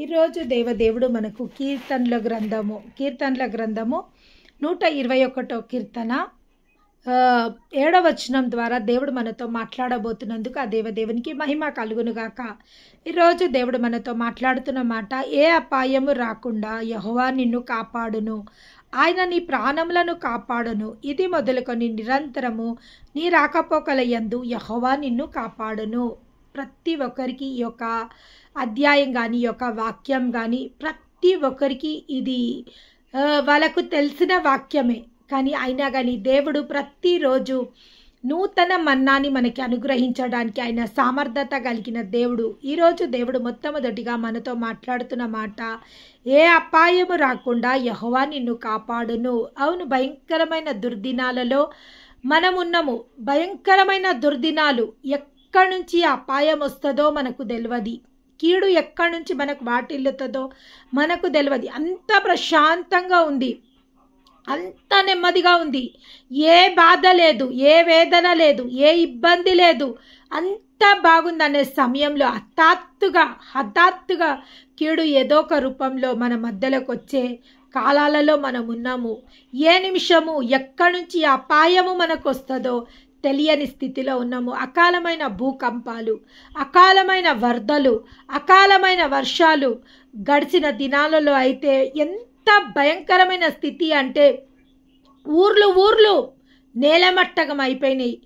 ఈరోజు దేవదేవుడు మనకు కీర్తనల గ్రంథము 121 కీర్తన 7వ వచనం ద్వారా దేవుడు మనతో మాట్లాడబోతున్నందుకు ఆ దేవదేవునికి మహిమ కలుగునుగాక. ఈరోజు దేవుడు మనతో మాట్లాడుతున్న మాట, ఏ అపాయము రాకుండా యెహోవా నిన్ను కాపాడును, ఆయన నీ ప్రాణములను కాపాడును. ఇది మొదలుకొని నిరంతరము నీ రాకపోకల యందు యెహోవా నిన్ను కాపాడును. ప్రతి ఒక్కరికి ఈ యొక్క అధ్యాయం కానీ ఈ యొక్క వాక్యం కానీ ప్రతి ఒక్కరికి ఇది వాళ్ళకు తెలిసిన వాక్యమే. కానీ అయినా కానీ దేవుడు ప్రతిరోజు నూతన మన్నాని మనకి అనుగ్రహించడానికి ఆయన సామర్థ్యత కలిగిన దేవుడు. ఈరోజు దేవుడు మొట్టమొదటిగా మనతో మాట్లాడుతున్న మాట, ఏ అపాయము రాకుండా యెహోవా నిన్ను కాపాడును. అవును, భయంకరమైన దుర్దినాలలో మనమున్నాము. భయంకరమైన దుర్దినాలు, ఎక్కడి నుంచి అపాయం వస్తుందో మనకు తెలియదు. కీడు ఎక్కడి నుంచి మనకు వాటిల్లుతుందో మనకు తెలియదు. అంత ప్రశాంతంగా ఉంది, అంత నెమ్మదిగా ఉంది. ఏ బాధ లేదు, ఏ వేదన లేదు, ఏ ఇబ్బంది లేదు, అంత బాగుంది అనే సమయంలో హఠాత్తుగా కీడు ఏదో ఒక రూపంలో మన మధ్యలోకి వచ్చే కాలాలలో మనం ఉన్నాము. ఏ నిమిషము ఎక్కడి నుంచి అపాయము మనకు వస్తుందో తెలియని స్థితిలో ఉన్నాము. అకాలమైన భూకంపాలు, అకాలమైన వరదలు, అకాలమైన వర్షాలు. గడిచిన దినాలలో అయితే ఎంత భయంకరమైన స్థితి అంటే ఊర్లు నేలమట్టం అయిపోయినాయి,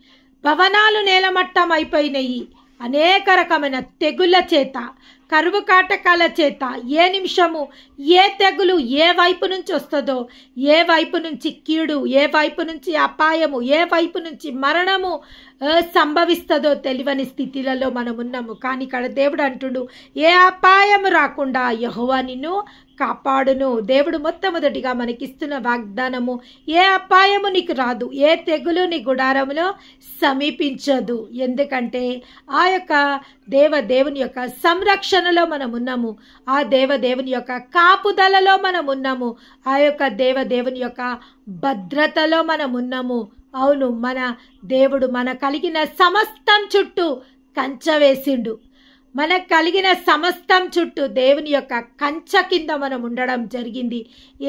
భవనాలు నేలమట్టం అయిపోయినాయి. అనేక రకమైన తెగుళ్ళ చేత, కరువు కాటకాల చేత ఏ నిమిషము ఏ తెగులు ఏ వైపు నుంచి వస్తుందో, ఏ వైపు నుంచి కీడు, ఏ వైపు నుంచి అపాయము, ఏ వైపు నుంచి మరణము సంభవిస్తుందో తెలియని స్థితిలలో మనం ఉన్నాము. కానీ ఇక్కడ దేవుడు అంటుడు, ఏ అపాయము రాకుండా యెహోవా నిన్ను కాపాడును. దేవుడు మొట్టమొదటిగా మనకిస్తున్న వాగ్దానము, ఏ అపాయము నీకు రాదు, ఏ తెగులు నీ గుడారములో సమీపించదు. ఎందుకంటే ఆ యొక్క దేవుని యొక్క సంరక్షణలో మనం ఉన్నాము, ఆ దేవుని యొక్క కాపుదలలో మనం ఉన్నాము, ఆ యొక్క దేవుని యొక్క భద్రతలో మనం ఉన్నాము. అవును, మన దేవుడు మన కలిగిన సమస్తం చుట్టూ కంచె వేసిండు. మనకు కలిగిన సమస్తం చుట్టూ దేవుని యొక్క కంచె కింద మనం ఉండడం జరిగింది.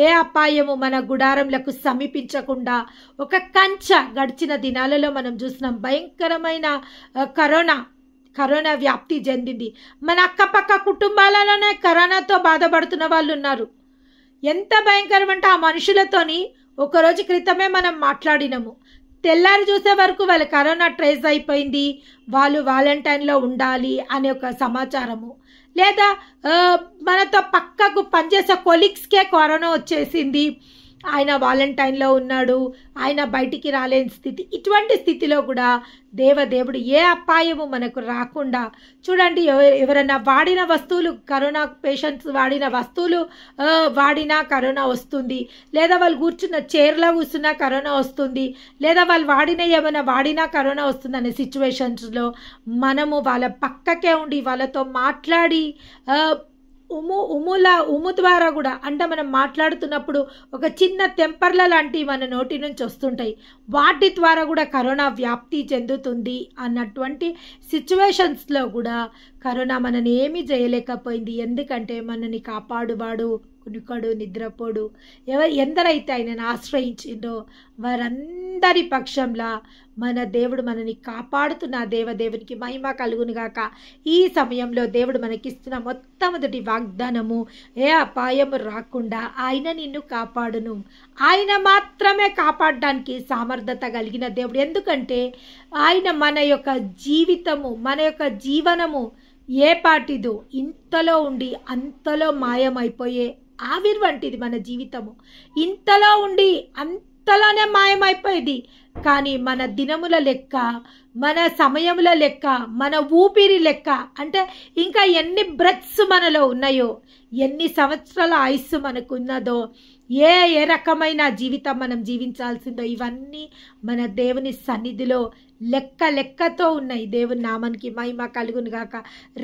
ఏ అపాయము మన గుడారంలకు సమీపించకుండా ఒక కంచె. గడిచిన దినాలలో మనం చూసినాం, భయంకరమైన కరోనా వ్యాప్తి చెందింది. మన అక్కపక్క కుటుంబాలలోనే కరోనాతో బాధపడుతున్న వాళ్ళు ఉన్నారు. ఎంత భయంకరం అంటే ఆ మనుషులతోని ఒకరోజు క్రితమే మనం మాట్లాడినాము. తెల్లారి చూసే వరకు వాళ్ళ కరోనా ట్రేస్ అయిపోయింది, వాళ్ళు వాలంటైన్లో ఉండాలి అనే ఒక సమాచారము. లేదా మనతో పక్కకు పనిచేసే కొలీగ్స్కే కరోనా వచ్చేసింది, ఆయన వాలంటైన్లో ఉన్నాడు, ఆయన బయటికి రాలేని స్థితి. ఇటువంటి స్థితిలో కూడా దేవుడు ఏ అపాయము మనకు రాకుండా చూడండి. ఎవరైనా వాడిన వస్తువులు, కరోనా పేషెంట్స్ వాడిన వస్తువులు వాడినా కరోనా వస్తుంది. లేదా వాళ్ళు కూర్చున్న చైర్లో కూర్చున్నా కరోనా వస్తుంది. లేదా వాళ్ళు ఏమైనా వాడినా కరోనా వస్తుంది అనే సిచ్యువేషన్స్లో మనము వాళ్ళ పక్కకే ఉండి వాళ్ళతో మాట్లాడి ఉమ్ము ద్వారా కూడా, అంటే మనం మాట్లాడుతున్నప్పుడు ఒక చిన్న తెంపర్ల లాంటివి మన నోటి నుంచి వస్తుంటాయి, వాటి ద్వారా కూడా కరోనా వ్యాప్తి చెందుతుంది అన్నటువంటి సిచ్యువేషన్స్లో కూడా కరోనా మనని ఏమీ చేయలేకపోయింది. ఎందుకంటే మనని కాపాడువాడు, కునుకడు, నిద్రపోడు. ఎందరైతే ఆయనను ఆశ్రయించిందో వారందరి పక్షంలా మన దేవుడు మనని కాపాడుతున్న దేవునికి మహిమ కలుగునుగాక. ఈ సమయంలో దేవుడు మనకిస్తున్న మొట్టమొదటి వాగ్దానము, ఏ అపాయము రాకుండా ఆయన నిన్ను కాపాడును. ఆయన మాత్రమే కాపాడడానికి సామర్థ్యత కలిగిన దేవుడు. ఎందుకంటే ఆయన మన యొక్క జీవితము, మన యొక్క జీవనము ఏ పాటిదో ఇంతలో ఉండి అంతలో మాయమైపోయే ఆవిరి వంటిది మన జీవితము. ఇంతలో ఉండి అంతలోనే మాయమైపోయేది. కానీ మన దినముల లెక్క, మన సమయముల లెక్క, మన ఊపిరి లెక్క, అంటే ఇంకా ఎన్ని బ్రెత్స్ మనలో ఉన్నాయో, ఎన్ని సంవత్సరాల ఆయుస్సు మనకు ఉన్నదో, ఏ రకమైన జీవితం మనం జీవించాల్సిందో, ఇవన్నీ మన దేవుని సన్నిధిలో లెక్కతో ఉన్నాయి. దేవుని నామానికి మహిమ కలుగును గాక.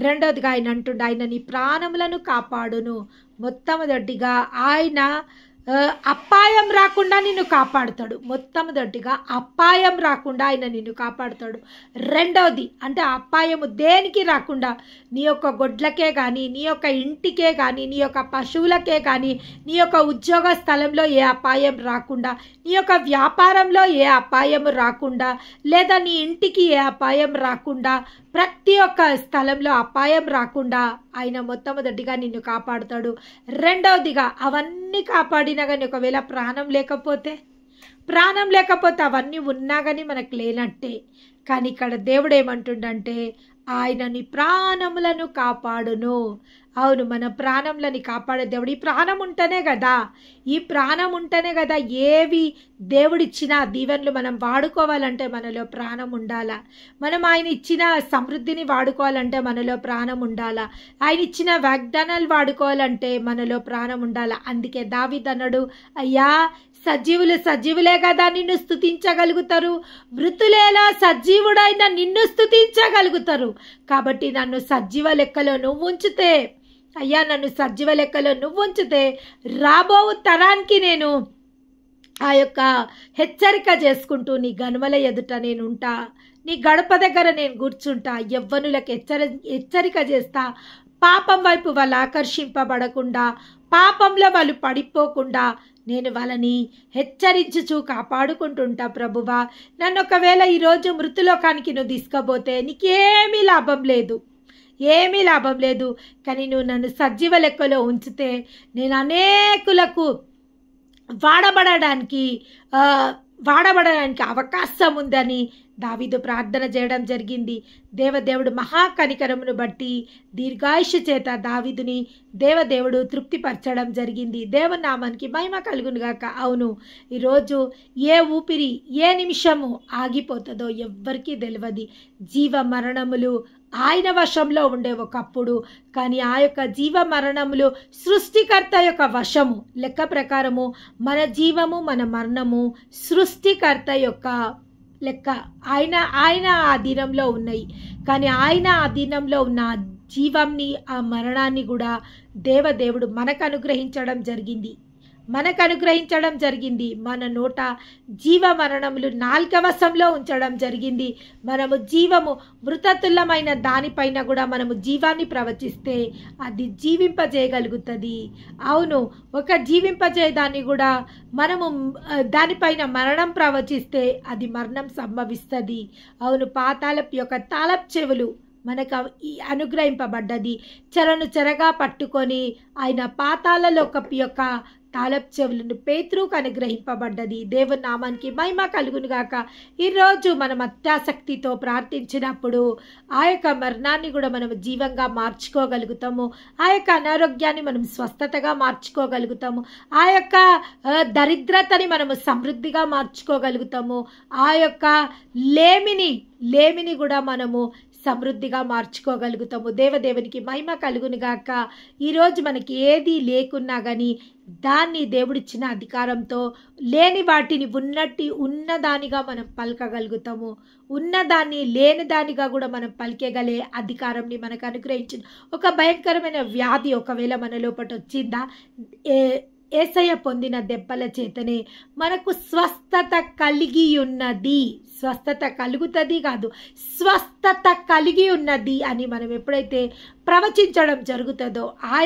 రెండోదిగా ఆయన అంటుండే, ఆయన నీ ప్రాణములను కాపాడును. మొట్టమొదటిగా ఆయన అపాయం రాకుండా నిన్ను కాపాడుతాడు. మొట్టమొదటిగా అపాయం రాకుండా ఆయన నిన్ను కాపాడుతాడు. రెండవది అంటే అపాయము దేనికి రాకుండా, నీ యొక్క గొడ్లకే కానీ, నీ యొక్క ఇంటికే కానీ, నీ యొక్క పశువులకే కానీ, నీ యొక్క ఉద్యోగ స్థలంలో ఏ అపాయం రాకుండా, నీ యొక్క వ్యాపారంలో ఏ అపాయం రాకుండా, లేదా నీ ఇంటికి ఏ అపాయం రాకుండా, ప్రతి ఒక్క స్థలంలో అపాయం రాకుండా ఆయన మొట్టమొదటిగా నిన్ను కాపాడుతాడు. రెండవదిగా అవన్నీ కాపాడినా కానీ ఒకవేళ ప్రాణం లేకపోతే అవన్నీ ఉన్నా కానీ మనకు లేనట్టే. కానీ ఇక్కడ దేవుడు ఏమంటుండంటే ఆయన నీ ప్రాణములను కాపాడును. అవును, మన ప్రాణములని కాపాడే దేవుడు. ఈ ప్రాణం ఉంటేనే కదా ఏవి దేవుడిచ్చిన దీవెనలు మనం వాడుకోవాలంటే మనలో ప్రాణం ఉండాలా. మనం ఆయన ఇచ్చిన సమృద్ధిని వాడుకోవాలంటే మనలో ప్రాణం ఉండాలా. ఆయన ఇచ్చిన వాగ్దానాలు వాడుకోవాలంటే మనలో ప్రాణం ఉండాలా. అందుకే దావీదు అన్నాడు, అయ్యా సజీవులే కదా నిన్ను స్తుతించగలుగుతారు, మృతులేలా సజీవుడైన నిన్ను స్తుతించగలుగుతారు. కాబట్టి నన్ను సజీవ లెక్కలో నువ్వు ఉంచితే, అయ్యా నన్ను సజీవ లెక్కలో నువ్వు ఉంచితే రాబో తరానికి నేను ఆ యొక్క హెచ్చరిక చేసుకుంటూ నీ గనుమల ఎదుట నేను ఉంటా, నీ గడప దగ్గర నేను కూర్చుంటా, యవ్వనులకు హెచ్చరిక చేస్తా, పాపం వైపు వాళ్ళు ఆకర్షింపబడకుండా, పాపంలో వాళ్ళు పడిపోకుండా నేను వాళ్ళని హెచ్చరించుచూ కాపాడుకుంటుంటా. ప్రభువా, నన్ను ఒకవేళ ఈరోజు మృతులోకానికి నువ్వు తీసుకపోతే నీకేమీ లాభం లేదు. కానీ నువ్వు నన్ను సజీవ లెక్కలో ఉంచితే నేను అనేకులకు వాడబడడానికి అవకాశం ఉందని దావీదు ప్రార్థన చేయడం జరిగింది. దేవదేవుడు మహాకనికరమును బట్టి దీర్ఘాయుష్య చేత దావీదుని దేవదేవుడు తృప్తిపరచడం జరిగింది. దేవనామానికి మహిమ కలుగునుగాక. అవును, ఈరోజు ఏ ఊపిరి ఏ నిమిషము ఆగిపోతుందో ఎవ్వరికీ తెలియదు. జీవ మరణములు ఆయన వశంలో ఉండే ఒకప్పుడు, కానీ ఆ యొక్క జీవ మరణములు సృష్టికర్త యొక్క వశము. లెక్క ప్రకారము మన జీవము మన మరణము సృష్టికర్త యొక్క లెక్క. ఆయన అధీనంలో ఉన్నాయి. కానీ ఆయన అధీనంలో ఉన్న జీవంని ఆ మరణాన్ని కూడా దేవదేవుడు మనకు అనుగ్రహించడం జరిగింది. మన నోట జీవ మరణములు నాలుక వశంలో ఉంచడం జరిగింది. మనము జీవము మృతతుల్యమైన దానిపైన కూడా మనము జీవాన్ని ప్రవచిస్తే అది జీవింపజేయగలుగుతుంది. అవును, ఒక జీవింపజేయదాన్ని కూడా మనము దానిపైన మరణం ప్రవచిస్తే అది మరణం సంభవిస్తుంది. అవును, పాతాళపు యొక్క తాళపు చెవులు మనకు అనుగ్రహింపబడ్డది. చెరగా పట్టుకొని ఆయన పాతాళలోకపు యొక్క తాళపు చెవులను పేతురుకు అనుగ్రహింపబడ్డది. దేవుని నామానికి మహిమ కలుగునుగాక. ఈరోజు మనం అత్యాసక్తితో ప్రార్థించినప్పుడు ఆ యొక్క మరణాన్ని కూడా మనం జీవంగా మార్చుకోగలుగుతాము. ఆ యొక్క అనారోగ్యాన్ని మనం స్వస్థతగా మార్చుకోగలుగుతాము. ఆ యొక్క దరిద్రతని మనము సమృద్ధిగా మార్చుకోగలుగుతాము. ఆ యొక్క లేమిని కూడా మనము సమృద్ధిగా మార్చుకోగలుగుతాము. దేవదేవునికి మహిమ కలుగునుగాక. ఈరోజు మనకి ఏది లేకున్నా కానీ దాన్ని దేవుడిచ్చిన అధికారంతో లేని వాటిని ఉన్నదానిగా మనం పలకగలుగుతాము. ఉన్నదాన్ని లేని దానిగా కూడా మనం పలికేగలే అధికారంని మనకు అనుగ్రహించింది. ఒక భయంకరమైన వ్యాధి ఒకవేళ మన లోపల వచ్చిందా, యేసయ్య పొందిన దెబ్బల చేతనే మనకు స్వస్థత కలిగి ఉన్నది. స్వస్థత కలుగుతుంది కాదు, స్వస్థత కలిగి ఉన్నది అని మనం ఎప్పుడైతే ప్రవచించడం జరుగుతుందో ఆ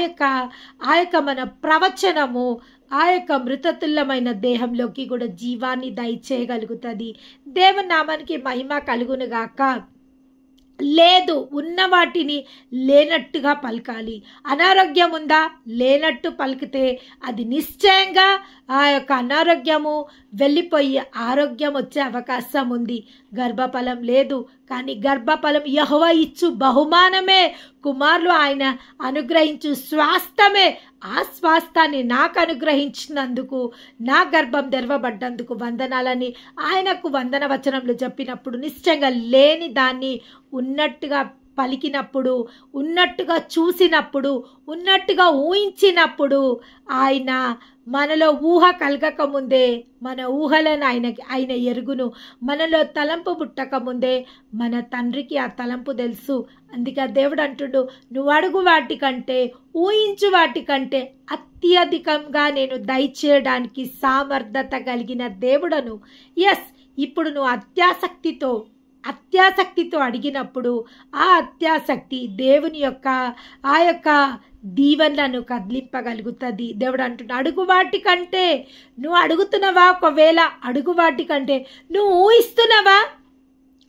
యొక్క మన ప్రవచనము ఆ యొక్క మృతతుల్యమైన దేహంలోకి కూడా జీవాన్ని దయచేయగలుగుతుంది. దేవుని నామానికి మహిమ కలుగునుగాక. లేదు, ఉన్న వాటిని లేనట్టుగా పలకాలి. అనారోగ్యం ఉందా, లేనట్టు పలికితే అది నిశ్చయంగా ఆ యొక్క అనారోగ్యము వెళ్ళిపోయి ఆరోగ్యం వచ్చే అవకాశం ఉంది. గర్భఫలం లేదు, కానీ గర్భఫలం యెహోవా ఇచ్చు బహుమానమే. కుమారులు ఆయన అనుగ్రహించు స్వాస్థ్యమే. ఆ స్వాస్థాన్ని నాకు అనుగ్రహించినందుకు, నా గర్భం తెరవబడ్డందుకు వందనాలని ఆయనకు వందన వచనంలో చెప్పినప్పుడు నిశ్చయంగా లేని దాన్ని ఉన్నట్టుగా పలికినప్పుడు, ఉన్నట్టుగా చూసినప్పుడు, ఉన్నట్టుగా ఊహించినప్పుడు ఆయన మనలో ఊహ కలగకముందే మన ఊహలను ఆయన ఎరుగును. మనలో తలంపు పుట్టకముందే మన తండ్రికి ఆ తలంపు తెలుసు. అందుకే దేవుడు అంటుడు, నువ్వు అడుగు వాటికంటే, ఊహించు వాటికంటే అత్యధికంగా నేను దయచేయడానికి సామర్థ్యత కలిగిన దేవుడను. ఎస్, ఇప్పుడు నువ్వు అత్యాసక్తితో అడిగినప్పుడు ఆ అత్యాసక్తి దేవుని యొక్క ఆ యొక్క దీవెనలను కదిలింపగలుగుతుంది. దేవుడు అంటున్నా, అడుగు వాటికంటే, నువ్వు అడుగుతున్నావా? ఒకవేళ అడుగు వాటికంటే, నువ్వు ఊహిస్తున్నావా?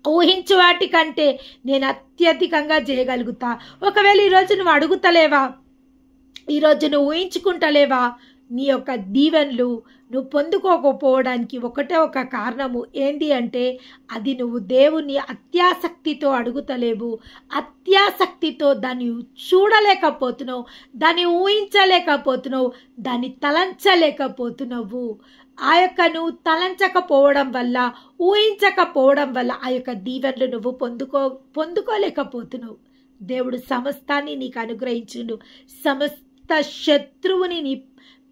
ఊహించు వాటికంటే నేను అత్యధికంగా చేయగలుగుతా. ఒకవేళ ఈరోజు నువ్వు అడుగుతలేవా, ఈరోజు నువ్వు ఊహించుకుంటలేవా, నీ యొక్క దీవెనలు నువ్వు పొందుకోకపోవడానికి ఒకటే ఒక కారణము ఏంటి అంటే, అది నువ్వు దేవుని అత్యాసక్తితో అడుగుతలేవు. అత్యాసక్తితో దాన్ని చూడలేకపోతున్నావు, దాన్ని ఊహించలేకపోతున్నావు, దాన్ని తలంచలేకపోతున్నావు. ఆ యొక్క నువ్వు తలంచకపోవడం వల్ల, ఊహించకపోవడం వల్ల ఆ యొక్క దీవెనలు నువ్వు పొందుకోలేకపోతున్నావు. దేవుడు సమస్తాన్ని నీకు అనుగ్రహించును. సమస్త శత్రువుని నీ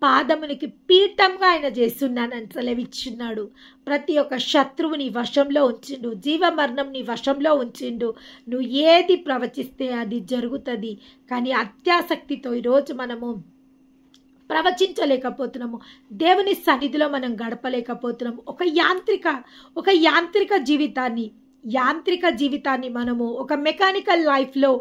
పాదమునికి పీఠంగా ఆయన చేస్తున్నానని సెలవిచ్చున్నాడు. ప్రతి ఒక్క శత్రువు నీ వశంలో ఉంచిండు, జీవమరణం నీ వశంలో ఉంచిండు. నువ్వు ఏది ప్రవచిస్తే అది జరుగుతుంది. కానీ అత్యాసక్తితో ఈరోజు మనము ప్రవచించలేకపోతున్నాము, దేవుని సన్నిధిలో మనం గడపలేకపోతున్నాము. ఒక యాంత్రిక జీవితాన్ని మనము ఒక మెకానికల్ లైఫ్లో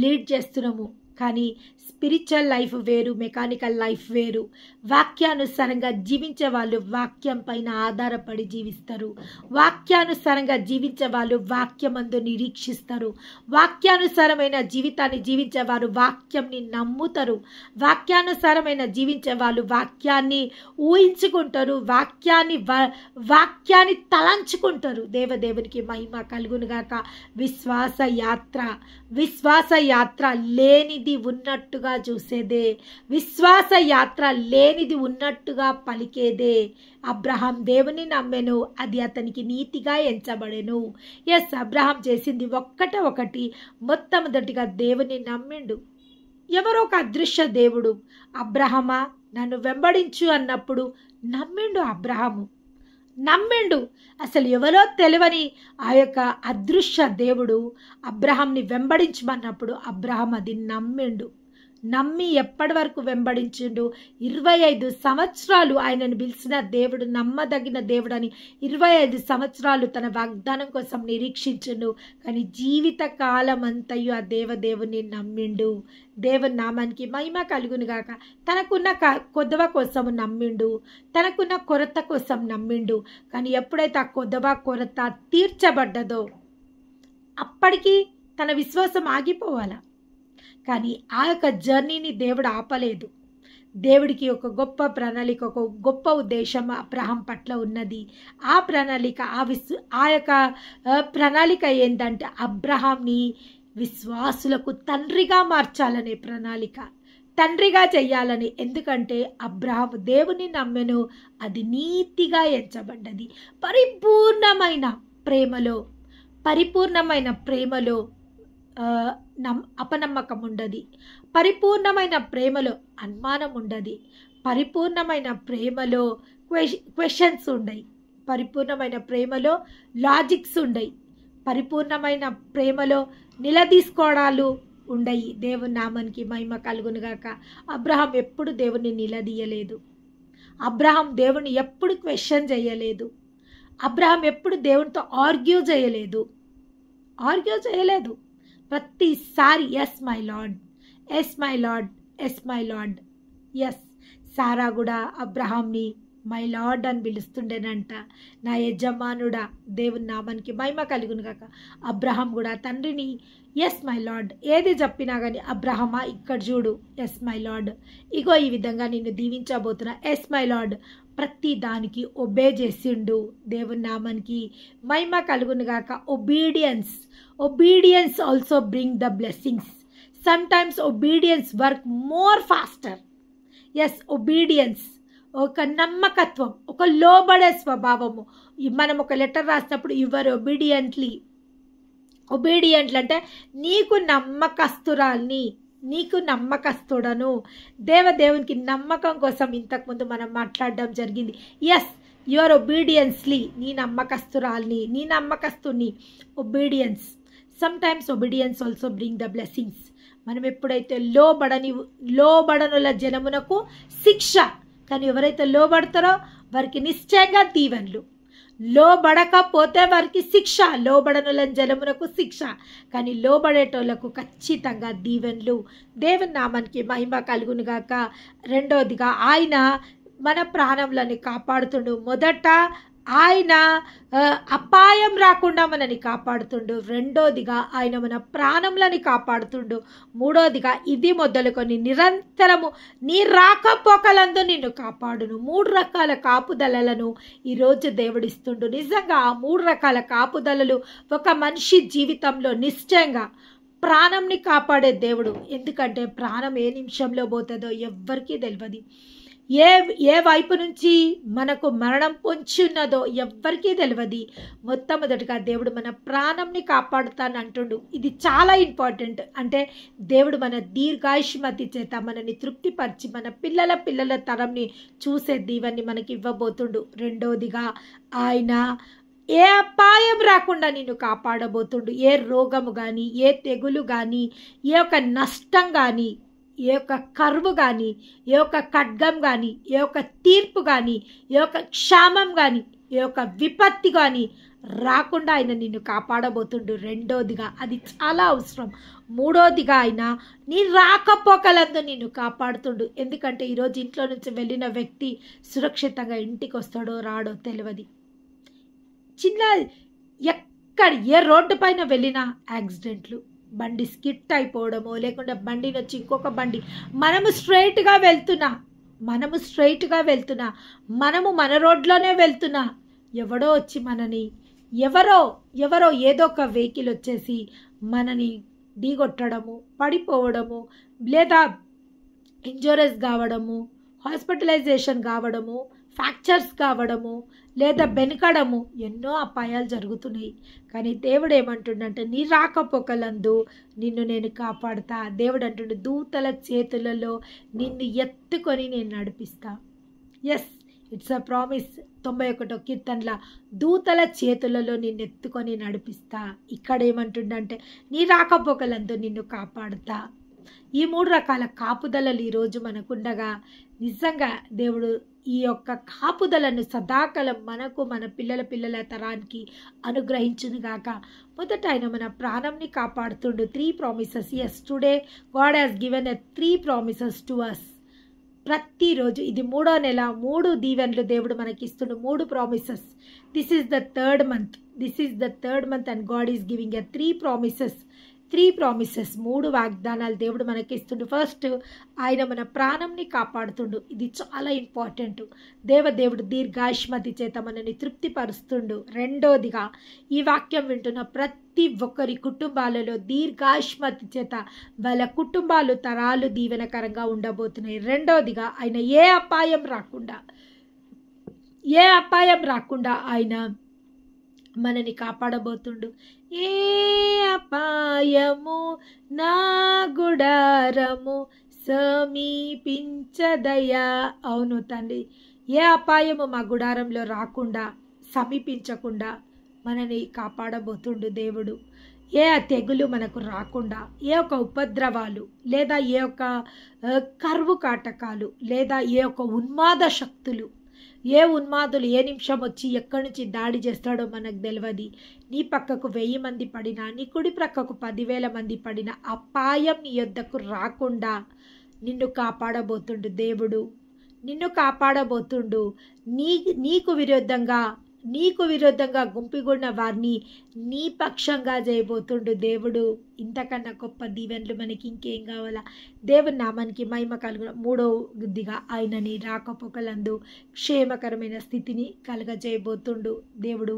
లీడ్ చేస్తున్నాము. కానీ స్పిరిచువల్ లైఫ్ వేరు, మెకానికల్ లైఫ్ వేరు. వాక్యానుసారంగా జీవించే వాళ్ళు వాక్యం పైన ఆధారపడి జీవిస్తారు. వాక్యానుసారంగా జీవించే వాళ్ళు వాక్యమందు నిరీక్షిస్తారు. వాక్యానుసారమైన జీవితాన్ని జీవించేవారు వాక్యంని నమ్ముతారు. వాక్యానుసారమైన జీవించే వాళ్ళు వాక్యాన్ని ఊహించుకుంటారు, వాక్యాన్ని తలంచుకుంటారు. దేవదేవునికి మహిమ కలుగునుగాక. విశ్వాస యాత్ర లేనిది ఉన్నట్టుగా చూసేదే, విశ్వాస యాత్ర లేనిది ఉన్నట్టుగా పలికేదే. అబ్రహాం దేవుని నమ్మెను, అది అతనికి నీతిగా ఎంచబడెను. ఎస్, అబ్రహాం చేసింది ఒకటి మొట్టమొదటిగా దేవుని నమ్మిండు. ఎవరో ఒక అదృశ్య దేవుడు అబ్రహమా నన్ను వెంబడించు అన్నప్పుడు నమ్మిండు. అసలు ఎవరో తెలియని ఆ యొక్క అదృశ్య దేవుడు అబ్రహాంని వెంబడించమన్నప్పుడు అబ్రహాం అది నమ్మి ఎప్పటి వరకు వెంబడించిండు? 25 సంవత్సరాలు ఆయనను పిలిచిన దేవుడు నమ్మదగిన దేవుడని 25 సంవత్సరాలు తన వాగ్దానం కోసం నిరీక్షించిండు. కానీ జీవిత కాలం అంతయు ఆ దేవుని నమ్మిండు. దేవుని నామానికి మహిమ కలుగునుగాక. తనకున్న కొదవ కోసం నమ్మిండు, తనకున్న కొరత కోసం నమ్మిండు. కానీ ఎప్పుడైతే ఆ కొరత తీర్చబడ్డదో అప్పటికి తన విశ్వాసం ఆగిపోవాలా. కానీ ఆ యొక్క జర్నీని దేవుడు ఆపలేదు. దేవుడికి ఒక గొప్ప ప్రణాళిక, ఒక గొప్ప ఉద్దేశం అబ్రహాం పట్ల ఉన్నది. ఆ ప్రణాళిక ఆ యొక్క ప్రణాళిక ఏంటంటే అబ్రహాంని విశ్వాసులకు తండ్రిగా మార్చాలనే ప్రణాళిక, తండ్రిగా చెయ్యాలని. ఎందుకంటే అబ్రహాం దేవుని నమ్మెను, అది నీతిగా ఎంచబడ్డది. పరిపూర్ణమైన ప్రేమలో అపనమ్మకం ఉండదు. పరిపూర్ణమైన ప్రేమలో అనుమానం ఉండదు. పరిపూర్ణమైన ప్రేమలో క్వశ్చన్స్ ఉండయి. పరిపూర్ణమైన ప్రేమలో లాజిక్స్ ఉండయి. పరిపూర్ణమైన ప్రేమలో నిలదీసుకోవడాలు ఉండయి. దేవుని నామానికి మహిమ కలుగునుగాక. అబ్రహాం ఎప్పుడు దేవుని నిలదీయలేదు. అబ్రహాం దేవుని ఎప్పుడు క్వశ్చన్ చేయలేదు. అబ్రహాం ఎప్పుడు దేవునితో ఆర్గ్యూ చేయలేదు. ప్రతిసారి yes my lord, yes my lord, yes my lord. Yes, Sarah కూడా అబ్రహాంని మై లార్డ్ అని పిలుస్తుండేనంట. నా యజమానుడా. దేవుని నామానికి మహిమ కలుగును కాక. అబ్రహాం కూడా తండ్రిని ఎస్ మై లార్డ్ ఏది చెప్పినా కానీ అబ్రహమా ఇక్కడ చూడు, ఎస్ మై లార్డ్, ఇగో ఈ విధంగా నిన్ను దీవించబోతున్నా, ఎస్ మై లార్డ్. ప్రతి దానికి ఒబే చేసిండు. దేవుని నామానికి మహిమ కలుగును గాక. obedience also bring the blessings. Sometimes obedience work more faster. Yes, obedience, ఒక నమ్మకత్వం, ఒక లోబడే స్వభావము. మనం ఒక లెటర్ రాసినప్పుడు యువర్ ఒబీడియంట్లు అంటే నీకు నమ్మకస్తురాల్ని, నీకు నమ్మకస్తుడను. దేవునికి నమ్మకం కోసం ఇంతకుముందు మనం మాట్లాడడం జరిగింది. ఎస్, యువర్ ఒబీడియన్స్లీ, నీ నమ్మకస్తురాల్ని, నీ నమ్మకస్తుని. Obedience, sometimes obedience also bring the blessings. మనం ఎప్పుడైతే లోబడనుల జనమునకు శిక్ష, కానీ ఎవరైతే లోబడతారో వారికి నిశ్చయంగా దీవెనలు. లోబడకపోతే వారికి శిక్ష, లోబడనుల జనమునకు శిక్ష, కానీ లోబడేటోళ్లకు ఖచ్చితంగా దీవెనలు. దేవుని నామానికి మహిమ కలుగునుగాక. రెండోదిగా ఆయన మన ప్రాణములను కాపాడుతుండు. మొదట ఆయన అపాయం రాకుండా మనని కాపాడుతుండు. రెండోదిగా ఆయన మన ప్రాణములని కాపాడుతుండు. మూడోదిగా ఇది మొదలుకొని నిరంతరము నీ రాకపోకలందు నిన్ను కాపాడును. 3 రకాల కాపుదలలను ఈరోజు దేవుడిస్తుండు. నిజంగా ఆ 3 రకాల కాపుదలలు ఒక మనిషి జీవితంలో నిశ్చయంగా ప్రాణంని కాపాడే దేవుడు. ఎందుకంటే ప్రాణం ఏ నిమిషంలో పోతుందో ఎవ్వరికీ తెలియదు. ఏ వైపు నుంచి మనకు మరణం పొంచి ఉన్నదో ఎవ్వరికీ తెలియదు. మొట్టమొదటిగా దేవుడు మన ప్రాణంని కాపాడుతాను అంటుండు. ఇది చాలా ఇంపార్టెంట్. అంటే దేవుడు మన దీర్ఘాయుష్మతి చేత మనని తృప్తిపరిచి మన పిల్లల తరంని చూసే దీవెన్ని మనకి ఇవ్వబోతుండు. రెండోదిగా ఆయన ఏ అపాయం రాకుండా నిన్ను కాపాడబోతుండు. ఏ రోగము కానీ, ఏ తెగులు కానీ, ఏ ఒక నష్టం కానీ, ఏ యొక్క కరువు కానీ, ఏ యొక్క ఖడ్గం కానీ, ఏ యొక్క తీర్పు కానీ, ఏ యొక్క క్షామం కానీ, ఏ యొక్క విపత్తి కానీ రాకుండా ఆయన నిన్ను కాపాడబోతుండు. రెండోదిగా అది చాలా అవసరం. మూడోదిగా ఆయన నీ రాకపోకలందు నిన్ను కాపాడుతుండు. ఎందుకంటే ఈరోజు ఇంట్లో నుంచి వెళ్ళిన వ్యక్తి సురక్షితంగా ఇంటికి వస్తాడో రాడో తెలియదు. ఏ రోడ్డు పైన వెళ్ళినా యాక్సిడెంట్లు, బండి స్కిట్ అయిపోవడమో, లేకుండా బండి నుంచి ఇంకొక బండి, మనము స్ట్రైట్గా వెళ్తున్నా, మనము మన రోడ్లోనే వెళ్తున్నా, ఎవడో వచ్చి మనని ఎవరో ఏదో ఒక వెహికల్ వచ్చేసి మనని ఢీగొట్టడము, పడిపోవడము, లేదా ఇంజూరీస్ కావడము, హాస్పిటలైజేషన్ కావడము, ఫ్రాక్చర్స్ కావడము, లేదా బెనకడము, ఎన్నో అపాయాలు జరుగుతున్నాయి. కానీ దేవుడు ఏమంటుండంటే నీ రాకపోకలందు నిన్ను నేను కాపాడుతా. దేవుడు అంటుండు దూతల చేతులలో నిన్ను ఎత్తుకొని నేను నడిపిస్తా. Yes, it's a promise. 91వ కీర్తనలో దూతల చేతులలో నిన్ను ఎత్తుకొని నడిపిస్తా. ఇక్కడ ఏమంటుండంటే నీ రాకపోకలందు నిన్ను కాపాడుతా. ఈ 3 రకాల కాపుదలలు ఈరోజు మనకుండగా నిజంగా దేవుడు ఈ యొక్క కాపుదలను సదాకాలం మనకు, మన పిల్లల తరానికి అనుగ్రహించునుగాక. మొదట ఆయన మన ప్రాణంని కాపాడుతుండు. 3 promises. Yes, today God has given 3 promises to us. ప్రతిరోజు ఇది 3వ నెల, 3 దీవెనలు దేవుడు మనకి ఇస్తుండు. 3 promises. This is the third month and God is giving 3 promises. 3 వాగ్దానాలు దేవుడు మనకి ఇస్తుండు. ఫస్ట్, ఆయన మన ప్రాణంని కాపాడుతుండు. ఇది చాలా ఇంపార్టెంట్. దేవుడు దీర్ఘాయుష్మతి చేత మనని తృప్తిపరుస్తుండు. రెండోదిగా ఈ వాక్యం వింటున్న ప్రతి ఒక్కరి కుటుంబాలలో దీర్ఘాయుష్మతి చేత వాళ్ళ కుటుంబాలు తరాలు దీవెనకరంగా ఉండబోతున్నాయి. రెండోదిగా ఆయన ఏ అపాయం రాకుండా ఆయన మనని కాపాడబోతుండు. ఏ అపాయము నా గుడారము సమీపించదయా. అవును తండ్రి, ఏ అపాయము మా గుడారంలో రాకుండా, సమీపించకుండా మనని కాపాడబోతుండు దేవుడు. ఏ తెగులు మనకు రాకుండా, ఏ ఒక ఉపద్రవాలు, లేదా ఏ ఒక కరువు కాటకాలు, లేదా ఏ ఒక ఉన్మాద శక్తులు, ఏ ఉన్మాదులు ఏ నిమిషం వచ్చి ఎక్కడి నుంచి దాడి చేస్తాడో మనకు తెలియదు. నీ పక్కకు 1000 మంది పడినా, నీ కుడి ప్రక్కకు 10,000 మంది పడినా అపాయం నీ యొద్దకు రాకుండా నిన్ను కాపాడబోతుండు దేవుడు. నిన్ను కాపాడబోతుండు. నీకు విరుద్ధంగా గుంపిగొన్న వారిని నీ పక్షంగా చేయబోతుండు దేవుడు. ఇంతకన్నా గొప్ప దీవెనలు మనకి ఇంకేం కావాలా? దేవుని నామానికి మహిమ కలుగు. 3వదిగా ఆయన నీ రాకపోకలందు క్షేమకరమైన స్థితిని కలుగజేయబోతుండు దేవుడు.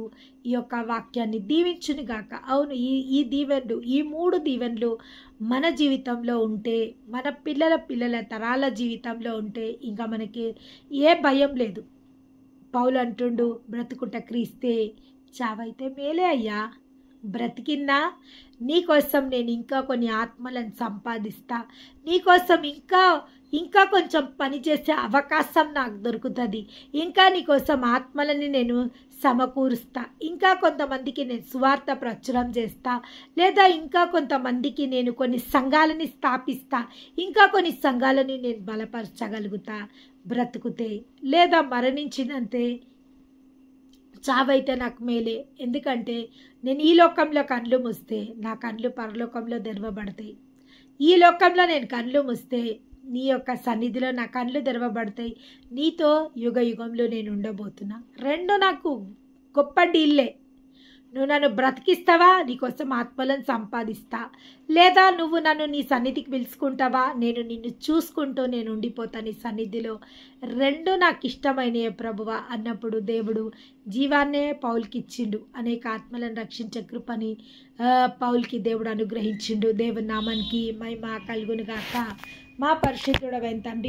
ఈ యొక్క వాక్యాన్ని దీవించును గాక. అవును, ఈ దీవెనలు, ఈ 3 దీవెనలు మన జీవితంలో ఉంటే, మన పిల్లల తరాల జీవితంలో ఉంటే ఇంకా మనకి ఏ భయం లేదు. పౌలు అంటుండు, బ్రతుకుట క్రీస్తే, చావైతే మేలే అయ్యా. బ్రతికిన్నా నీకోసం నేను ఇంకా కొన్ని ఆత్మలను సంపాదిస్తా, నీకోసం ఇంకా కొంచెం పనిచేసే అవకాశం నాకు దొరుకుతుంది, ఇంకా నీకోసం ఆత్మలని నేను సమకూరుస్తా, ఇంకా కొంతమందికి నేను సువార్త ప్రచురం చేస్తా, లేదా ఇంకా కొంతమందికి నేను కొన్ని సంఘాలని స్థాపిస్తా, ఇంకా కొన్ని సంఘాలని నేను బలపరచగలుగుతా బ్రతుకుతే. లేదా మరణించినంతే చావైతే నాకు మేలే. ఎందుకంటే నేను ఈ లోకంలో కళ్ళు మూస్తే నా కళ్ళు పరలోకంలో తెరవబడతాయి. ఈ లోకంలో నేను కళ్ళు మూస్తే నీ యొక్క సన్నిధిలో నా కళ్ళు తెరవబడతాయి. నీతో యుగ యుగంలో నేను ఉండబోతున్నా. రెండు నాకు గొప్ప డీల్లే. నువ్వు నన్ను బ్రతికిస్తావా, నీకోసం ఆత్మలను సంపాదిస్తా, లేదా నువ్వు నన్ను నీ సన్నిధికి పిలుచుకుంటావా, నేను నిన్ను చూసుకుంటూ నేను ఉండిపోతా నీ సన్నిధిలో. రెండు నాకు ఇష్టమైనయే ప్రభువా అన్నప్పుడు దేవుడు జీవాన్నే పౌలుకి ఇచ్చిండు. అనేక ఆత్మలను రక్షించే కృపని పౌలుకి దేవుడు అనుగ్రహించిండు. దేవుని నామానికి మహిమ కలుగును గాక. మా పరిశుద్ధుడైన తండ్రి